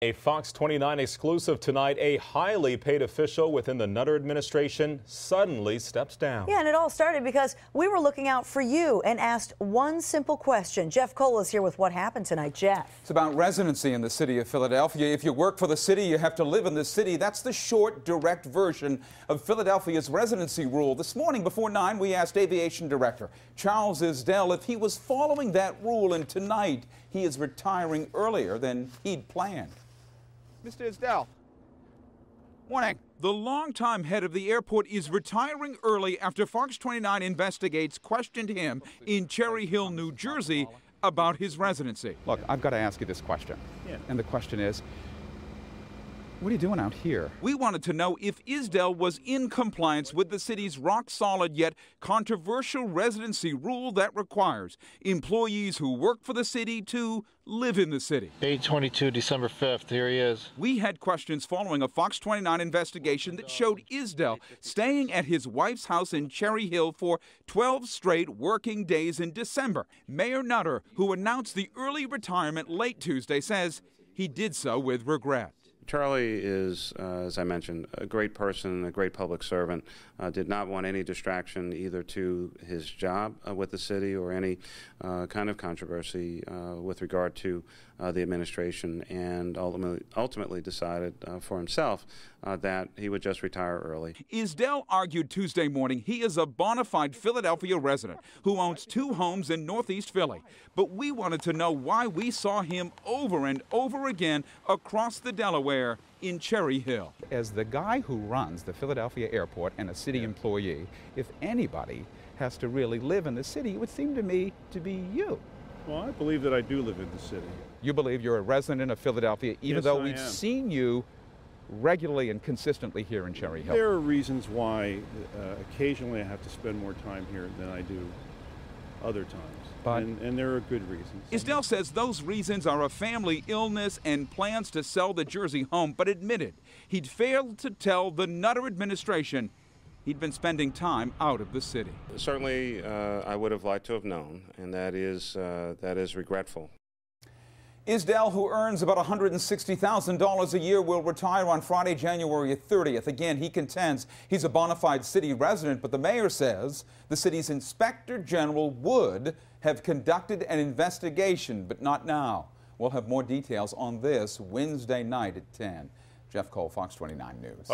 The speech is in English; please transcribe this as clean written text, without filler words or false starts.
A Fox 29 exclusive tonight. A highly paid official within the Nutter administration suddenly steps down. Yeah, and it all started because we were looking out for you and asked one simple question. Jeff Cole is here with what happened tonight. Jeff. It's about residency in the city of Philadelphia. If you work for the city, you have to live in the city. That's the short, direct version of Philadelphia's residency rule. This morning before 9, we asked Aviation Director Charles Isdell if he was following that rule, and tonight he is retiring earlier than he'd planned. Mr. Isdell, morning. The longtime head of the airport is retiring early after Fox 29 Investigates questioned him in Cherry Hill, New Jersey, about his residency. Look, I've got to ask you this question. And the question is, what are you doing out here? We wanted to know if Isdell was in compliance with the city's rock-solid yet controversial residency rule that requires employees who work for the city to live in the city. 8/22, December 5th, here he is. We had questions following a Fox 29 investigation that showed Isdell staying at his wife's house in Cherry Hill for 12 straight working days in December. Mayor Nutter, who announced the early retirement late Tuesday, says he did so with regret. Charlie is, as I mentioned, a great person, a great public servant, did not want any distraction either to his job with the city or any kind of controversy with regard to the administration, and ultimately decided for himself that he would just retire early. Isdell argued Tuesday morning he is a bona fide Philadelphia resident who owns 2 homes in Northeast Philly. But we wanted to know why we saw him over and over again across the Delaware in Cherry Hill. As the guy who runs the Philadelphia airport and a city employee, if anybody has to really live in the city, it would seem to me to be you. Well, I believe that I do live in the city. You believe you're a resident of Philadelphia, even though we've seen you regularly and consistently here in Cherry Hill. There are reasons why occasionally I have to spend more time here than I do other times, and there are good reasons. Isdell says those reasons are a family illness and plans to sell the Jersey home, but admitted he'd failed to tell the Nutter administration he'd been spending time out of the city. Certainly, I would have liked to have known, and that is regretful. Isdell, who earns about $160,000 a year, will retire on Friday, January 30th. Again, he contends he's a bona fide city resident, but the mayor says the city's inspector general would have conducted an investigation, but not now. We'll have more details on this Wednesday night at 10. Jeff Cole, Fox 29 News.